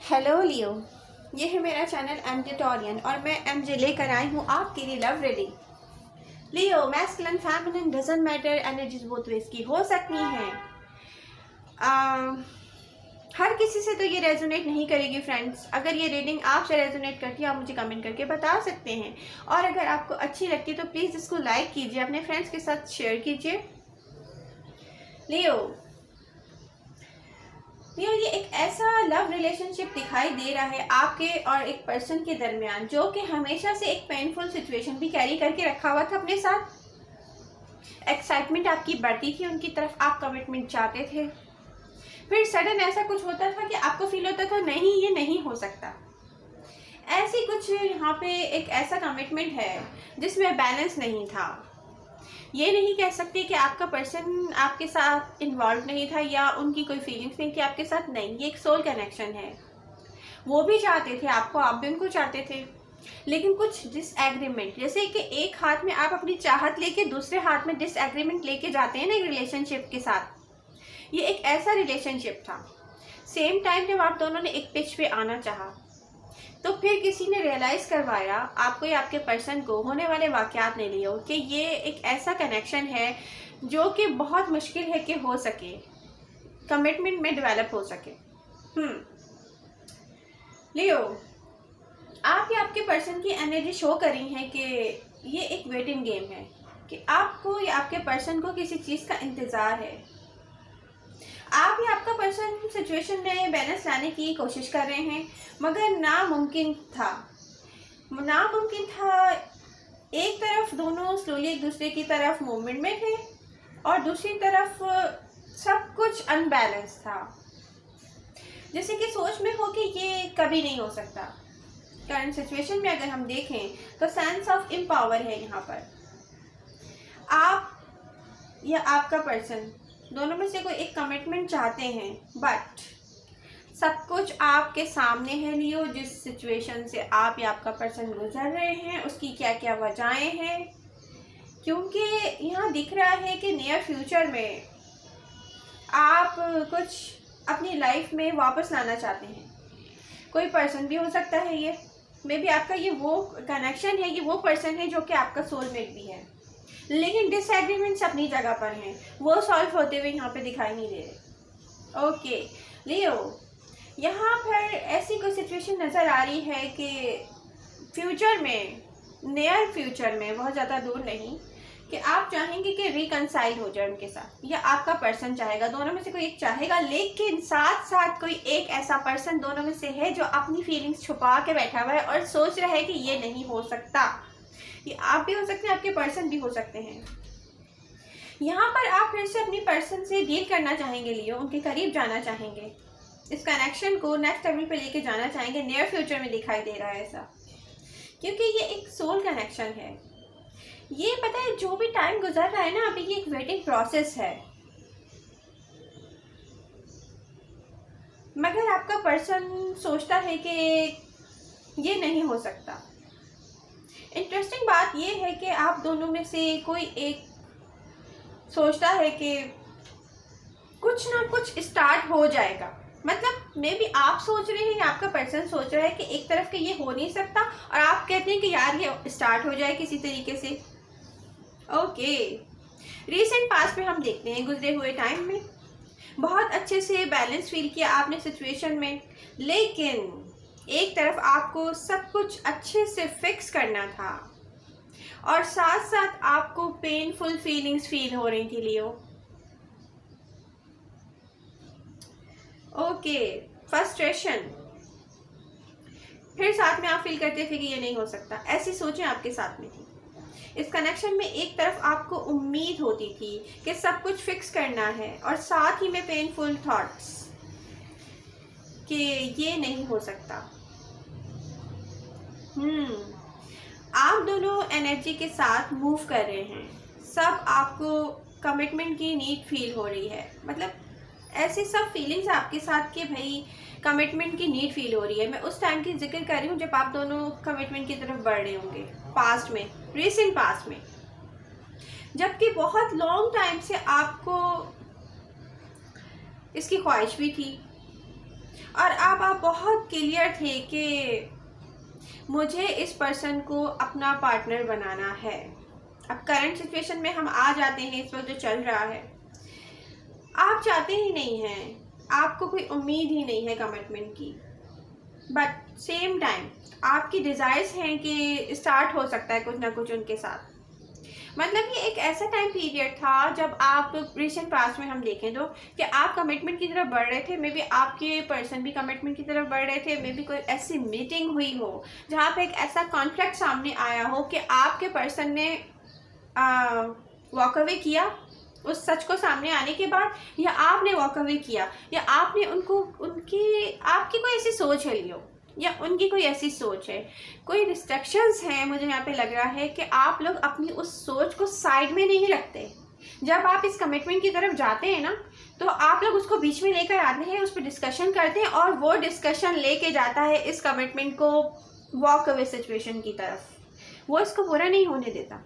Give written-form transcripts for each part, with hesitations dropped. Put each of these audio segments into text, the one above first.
Hello लियो, ये है मेरा चैनल एमजे टोरियन और मैं एमजे लेकर आई हूँ आपके लिए love reading. Leo, masculine feminine doesn't matter, energies both ways की हो सकती हैं। हर किसी से तो ये रेजोनेट नहीं करेगी फ्रेंड्स। अगर ये रीडिंग आपसे रेजोनेट करती है आप मुझे कमेंट करके बता सकते हैं, और अगर आपको अच्छी लगती है तो प्लीज़ इसको लाइक कीजिए, अपने फ्रेंड्स के साथ शेयर कीजिए। लियो, ये एक ऐसा लव रिलेशनशिप दिखाई दे रहा है आपके और एक पर्सन के दरमियान, जो कि हमेशा से एक पेनफुल सिचुएशन भी कैरी करके रखा हुआ था अपने साथ। एक्साइटमेंट आपकी बढ़ती थी उनकी तरफ, आप कमिटमेंट चाहते थे, फिर सडन ऐसा कुछ होता था कि आपको फील होता था नहीं ये नहीं हो सकता। ऐसी कुछ यहाँ पे एक ऐसा कमिटमेंट है जिसमें बैलेंस नहीं था। ये नहीं कह सकते कि आपका पर्सन आपके साथ इन्वॉल्व नहीं था या उनकी कोई फीलिंग्स नहीं थी आपके साथ, नहीं, ये एक सोल कनेक्शन है। वो भी चाहते थे आपको, आप भी उनको चाहते थे, लेकिन कुछ डिसएग्रीमेंट, जैसे कि एक हाथ में आप अपनी चाहत लेके दूसरे हाथ में डिसएग्रीमेंट लेके जाते हैं ना एक रिलेशनशिप के साथ, ये एक ऐसा रिलेशनशिप था। सेम टाइम जब आप दोनों ने एक पिच पे आना चाहा तो फिर किसी ने रियलाइज़ करवाया आपको या आपके पर्सन को होने वाले वाक़यात ने लियो कि ये एक ऐसा कनेक्शन है जो कि बहुत मुश्किल है कि हो सके, कमिटमेंट में डेवलप हो सके। लियो, आप या आपके पर्सन की एनर्जी शो कर रही है कि ये एक वेटिंग गेम है, कि आपको या आपके पर्सन को किसी चीज़ का इंतज़ार है। आप या आपका पर्सन सिचुएशन में बैलेंस लाने की कोशिश कर रहे हैं, मगर नामुमकिन था। एक तरफ दोनों स्लोली एक दूसरे की तरफ मूवमेंट में थे और दूसरी तरफ सब कुछ अनबैलेंस था, जैसे कि सोच में हो कि ये कभी नहीं हो सकता। करंट सिचुएशन में अगर हम देखें तो सेंस ऑफ एम्पावर है यहाँ पर। आप या आपका पर्सन दोनों में से कोई एक कमिटमेंट चाहते हैं, बट सब कुछ आपके सामने है लियो। जिस सिचुएशन से आप या आपका पर्सन गुजर रहे हैं उसकी क्या क्या वजहें हैं, क्योंकि यहाँ दिख रहा है कि नियर फ्यूचर में आप कुछ अपनी लाइफ में वापस लाना चाहते हैं। कोई पर्सन भी हो सकता है, ये मे बी आपका ये वो कनेक्शन है, ये वो पर्सन है जो कि आपका सोलमेट भी है, लेकिन डिसएग्रीमेंट्स अपनी जगह पर हैं, वो सॉल्व होते हुए यहाँ पे दिखाई नहीं दे रहे। ओके लियो, यहाँ पर ऐसी कोई सिचुएशन नज़र आ रही है कि फ्यूचर में, नियर फ्यूचर में, बहुत ज़्यादा दूर नहीं, कि आप चाहेंगे कि रिकनसाइल हो जाए उनके साथ, या आपका पर्सन चाहेगा, दोनों में से कोई एक चाहेगा, लेकिन साथ साथ कोई एक ऐसा पर्सन दोनों में से है जो अपनी फीलिंग्स छुपा के बैठा हुआ है और सोच रहा है कि ये नहीं हो सकता। ये आप भी हो सकते हैं, आपके पर्सन भी हो सकते हैं। यहाँ पर आप फिर से अपनी पर्सन से डील करना चाहेंगे लियो, उनके करीब जाना चाहेंगे, इस कनेक्शन को नेक्स्ट लेवल पे लेके जाना चाहेंगे। नियर फ्यूचर में दिखाई दे रहा है ऐसा, क्योंकि ये एक सोल कनेक्शन है। ये पता है जो भी टाइम गुजर रहा है ना अभी, ये एक वेटिंग प्रोसेस है, मगर आपका पर्सन सोचता है कि ये नहीं हो सकता। इंटरेस्टिंग बात यह है कि आप दोनों में से कोई एक सोचता है कि कुछ ना कुछ स्टार्ट हो जाएगा, मतलब मे बी आप सोच रहे हैं या आपका पर्सन सोच रहा है कि एक तरफ के ये हो नहीं सकता, और आप कहते हैं कि यार ये स्टार्ट हो जाए किसी तरीके से। ओके, रीसेंट पास्ट में हम देखते हैं, गुजरे हुए टाइम में बहुत अच्छे से बैलेंस फील किया आपने सिचुएशन में, लेकिन एक तरफ आपको सब कुछ अच्छे से फिक्स करना था और साथ साथ आपको पेनफुल फीलिंग्स फील हो रही थी लियो। ओके, फ्रस्ट्रेशन, फिर साथ में आप फील करते थे कि ये नहीं हो सकता, ऐसी सोचें आपके साथ में थी। इस कनेक्शन में एक तरफ आपको उम्मीद होती थी कि सब कुछ फिक्स करना है, और साथ ही में पेनफुल थॉट्स कि ये नहीं हो सकता। आप दोनों एनर्जी के साथ मूव कर रहे हैं, सब आपको कमिटमेंट की नीड फील हो रही है, मतलब ऐसे सब फीलिंग्स आपके साथ कि भाई कमिटमेंट की नीड फील हो रही है। मैं उस टाइम की जिक्र कर रही हूँ जब आप दोनों कमिटमेंट की तरफ बढ़ रहे होंगे, पास्ट में, रीसेंट पास्ट में, जबकि बहुत लॉन्ग टाइम से आपको इसकी ख्वाहिश भी थी, और आप बहुत क्लियर थे कि मुझे इस पर्सन को अपना पार्टनर बनाना है। अब करंट सिचुएशन में हम आ जाते हैं, इस वक्त जो चल रहा है, आप चाहते ही नहीं हैं, आपको कोई उम्मीद ही नहीं है कमिटमेंट की, बट सेम टाइम आपकी डिज़ायर्स हैं कि स्टार्ट हो सकता है कुछ ना कुछ उनके साथ। मतलब ये एक ऐसा टाइम पीरियड था जब आप रिसेंट पास्ट में हम देखें तो कि आप कमिटमेंट की तरफ बढ़ रहे थे, मे बी आपके पर्सन भी कमिटमेंट की तरफ बढ़ रहे थे, मे बी कोई ऐसी मीटिंग हुई हो जहाँ पे एक ऐसा कॉन्ट्रैक्ट सामने आया हो कि आपके पर्सन ने वॉक अवे किया उस सच को सामने आने के बाद, या आपने वॉक अवे किया, या आपने उनको आपकी कोई ऐसी सोच है लियो, या उनकी कोई ऐसी सोच है, कोई रिस्ट्रिक्शंस हैं। मुझे यहाँ पे लग रहा है कि आप लोग अपनी उस सोच को साइड में नहीं रखते। जब आप इस कमिटमेंट की तरफ जाते हैं ना, तो आप लोग उसको बीच में लेकर आते हैं, उस पर डिस्कशन करते हैं, और वो डिस्कशन लेके जाता है इस कमिटमेंट को वॉक अवे सिचुएशन की तरफ। वो इसको पूरा नहीं होने देता,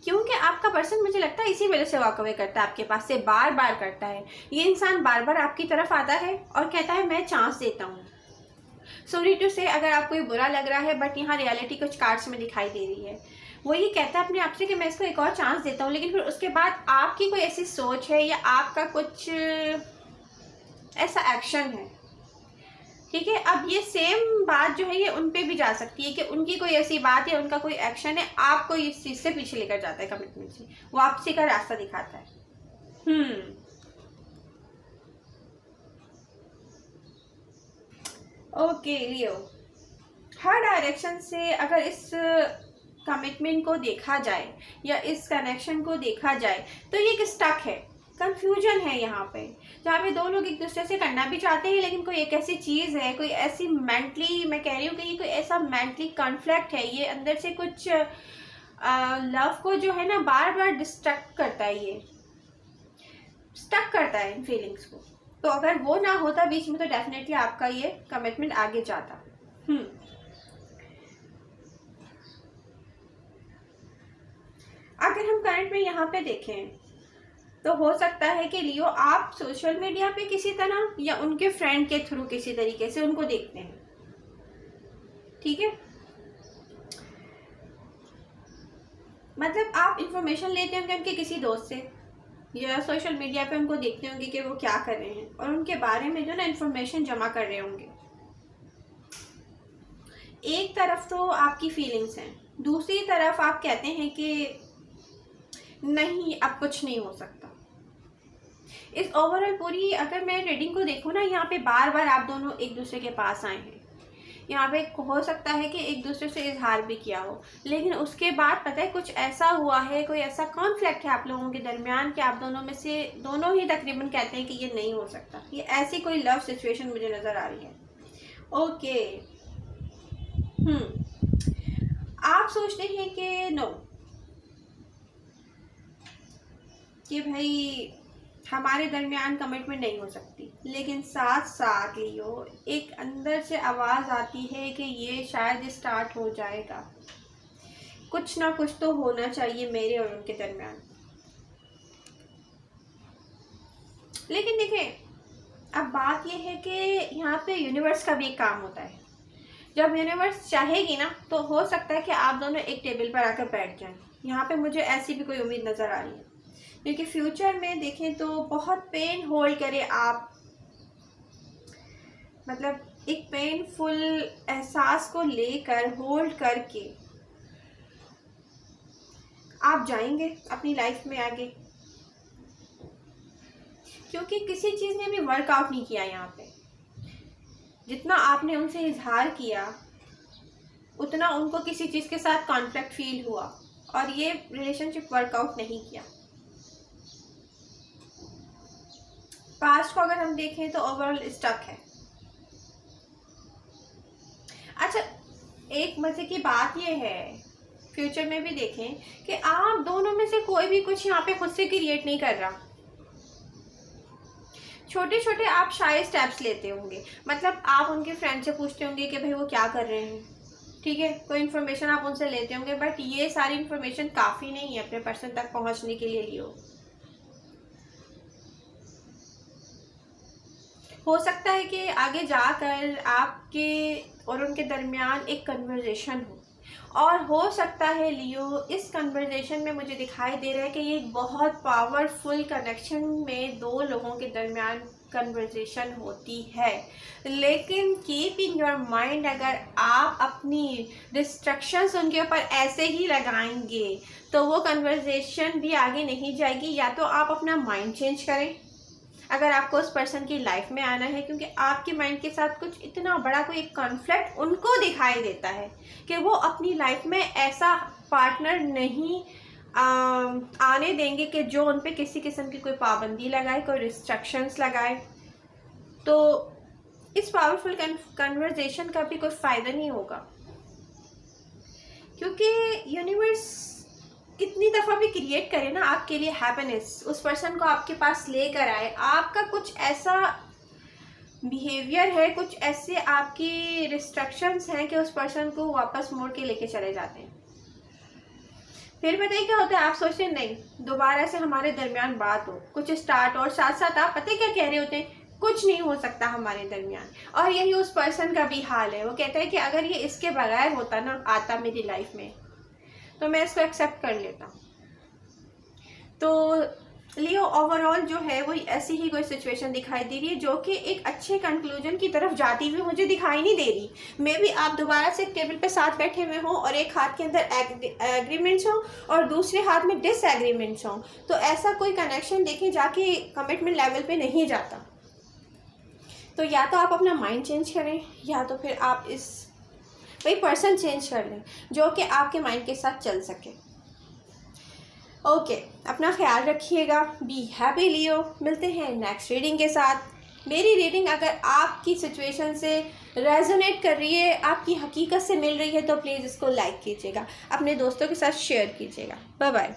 क्योंकि आपका पर्सन, मुझे लगता है, इसी वजह से वॉक अवे करता है, आपके पास से बार बार करता है। ये इंसान बार बार आपकी तरफ आता है और कहता है मैं चांस देता हूँ। सॉरी टू से, अगर आपको ये बुरा लग रहा है, बट यहाँ रियलिटी कुछ कार्ड्स में दिखाई दे रही है। वो ये कहता है अपने आप से कि मैं इसको एक और चांस देता हूँ, लेकिन फिर उसके बाद आपकी कोई ऐसी सोच है या आपका कुछ ऐसा एक्शन है, ठीक है। अब ये सेम बात जो है ये उन पे भी जा सकती है कि उनकी कोई ऐसी बात है, उनका कोई एक्शन है, आपको इस चीज़ से पीछे लेकर जाता है कमिटमेंट से, वापसी का रास्ता दिखाता है। ओके लियो, हर डायरेक्शन से अगर इस कमिटमेंट को देखा जाए या इस कनेक्शन को देखा जाए तो ये एक स्टक है, कंफ्यूजन है यहाँ पे, जहाँ पे दो लोग एक दूसरे से करना भी चाहते हैं, लेकिन कोई एक ऐसी चीज़ है, कोई ऐसी मेंटली, मैं कह रही हूँ कि ये कोई ऐसा मेंटली कॉन्फ्लिक्ट है, ये अंदर से कुछ लव को जो है ना बार बार डिस्ट्रैक्ट करता है, ये स्टक करता है इन फीलिंग्स को। तो अगर वो ना होता बीच में तो डेफिनेटली आपका ये कमिटमेंट आगे जाता। अगर हम करंट में यहाँ पे देखें तो हो सकता है कि लियो आप सोशल मीडिया पे किसी तरह या उनके फ्रेंड के थ्रू किसी तरीके से उनको देखते हैं, ठीक है। मतलब आप इंफॉर्मेशन लेते होंगे उनके किसी दोस्त से, या सोशल मीडिया पे उनको देखते होंगे कि वो क्या कर रहे हैं, और उनके बारे में जो ना इंफॉर्मेशन जमा कर रहे होंगे। एक तरफ तो आपकी फीलिंग्स हैं, दूसरी तरफ आप कहते हैं कि नहीं अब कुछ नहीं हो सकता। इस ओवरऑल पूरी अगर मैं रीडिंग को देखूँ ना, यहाँ पे बार बार आप दोनों एक दूसरे के पास आए हैं, यहाँ पे हो सकता है कि एक दूसरे से इजहार भी किया हो, लेकिन उसके बाद पता है कुछ ऐसा हुआ है, कोई ऐसा कॉन्फ्लिक्ट है आप लोगों के दरमियान कि आप दोनों में से दोनों ही तकरीबन कहते हैं कि ये नहीं हो सकता। ये ऐसी कोई लव सिचुएशन मुझे नज़र आ रही है। ओके, आप सोचते हैं कि नो, कि भाई हमारे दरमियान कमिटमेंट नहीं हो सकती, लेकिन साथ साथ लियो एक अंदर से आवाज़ आती है कि ये शायद स्टार्ट हो जाएगा, कुछ ना कुछ तो होना चाहिए मेरे और उनके दरमियान। लेकिन देखिए, अब बात ये है कि यहाँ पे यूनिवर्स का भी एक काम होता है। जब यूनिवर्स चाहेगी ना तो हो सकता है कि आप दोनों एक टेबल पर आकर बैठ जाएं। यहाँ पे मुझे ऐसी भी कोई उम्मीद नज़र आ रही है, क्योंकि फ्यूचर में देखें तो बहुत पेन होल्ड करे आप, मतलब एक पेनफुल एहसास को लेकर होल्ड करके आप जाएंगे अपनी लाइफ में आगे, क्योंकि किसी चीज़ ने भी वर्कआउट नहीं किया यहाँ पे। जितना आपने उनसे इजहार किया उतना उनको किसी चीज़ के साथ कॉन्फ्लिक्ट फील हुआ, और ये रिलेशनशिप वर्कआउट नहीं किया। पास्ट को अगर हम देखें तो ओवरऑल स्टक है। अच्छा, एक मजे की बात यह है, फ्यूचर में भी देखें कि आप दोनों में से कोई भी कुछ यहाँ पे खुद से क्रिएट नहीं कर रहा। छोटे छोटे आप शायद स्टेप्स लेते होंगे, मतलब आप उनके फ्रेंड से पूछते होंगे कि भाई वो क्या कर रहे हैं, ठीक है, कोई इन्फॉर्मेशन आप उनसे लेते होंगे, बट ये सारी इन्फॉर्मेशन काफ़ी नहीं है अपने पर्सन तक पहुँचने के लिए लियो। हो सकता है कि आगे जाकर आपके और उनके दरमियान एक कन्वर्जेशन हो, और हो सकता है लियो इस कन्वर्जेशन में मुझे दिखाई दे रहा है कि ये एक बहुत पावरफुल कनेक्शन में दो लोगों के दरमियान कन्वर्जेशन होती है। लेकिन कीप इन योर माइंड, अगर आप अपनी रिस्ट्रिक्शंस उनके ऊपर ऐसे ही लगाएंगे तो वो कन्वर्जेशन भी आगे नहीं जाएगी। या तो आप अपना माइंड चेंज करें अगर आपको उस पर्सन की लाइफ में आना है, क्योंकि आपके माइंड के साथ कुछ इतना बड़ा कोई एक कॉन्फ्लिक्ट उनको दिखाई देता है कि वो अपनी लाइफ में ऐसा पार्टनर नहीं आने देंगे कि जो उन पे किसी किस्म की कोई पाबंदी लगाए, कोई रिस्ट्रिक्शंस लगाए। तो इस पावरफुल कन्वर्जेशन का भी कोई फ़ायदा नहीं होगा, क्योंकि यूनिवर्स कितनी दफ़ा भी क्रिएट करे ना आपके लिए हैप्पीनेस, उस पर्सन को आपके पास लेकर आए, आपका कुछ ऐसा बिहेवियर है, कुछ ऐसे आपकी रिस्ट्रिक्शंस हैं कि उस पर्सन को वापस मोड़ के लेके चले जाते हैं। फिर बताइए क्या होता है, आप सोचते हैं नहीं दोबारा से हमारे दरमियान बात हो, कुछ स्टार्ट, और साथ साथ आप पता है क्या कह रहे होते हैं, कुछ नहीं हो सकता हमारे दरमियान। और यही उस पर्सन का भी हाल है, वो कहता है कि अगर ये इसके बगैर होता ना, आता मेरी लाइफ में, तो मैं इसको एक्सेप्ट कर लेता। तो लियो ओवरऑल जो है वो ऐसी ही कोई सिचुएशन दिखाई दे रही है जो कि एक अच्छे कंक्लूजन की तरफ जाती हुई मुझे दिखाई नहीं दे रही। मे बी आप दोबारा से टेबल पे साथ बैठे हुए हों और एक हाथ के अंदर एग्रीमेंट्स हों और दूसरे हाथ में डिसएग्रीमेंट्स हों, तो ऐसा कोई कनेक्शन देखें जाके कमिटमेंट लेवल पे नहीं जाता। तो या तो आप अपना माइंड चेंज करें, या तो फिर आप वही पर्सन चेंज कर लें जो कि आपके माइंड के साथ चल सके। ओके, अपना ख्याल रखिएगा, बी हैप्पी लियो। मिलते हैं नेक्स्ट रीडिंग के साथ। मेरी रीडिंग अगर आपकी सिचुएशन से रेजोनेट कर रही है, आपकी हकीकत से मिल रही है, तो प्लीज़ इसको लाइक कीजिएगा, अपने दोस्तों के साथ शेयर कीजिएगा। Bye bye.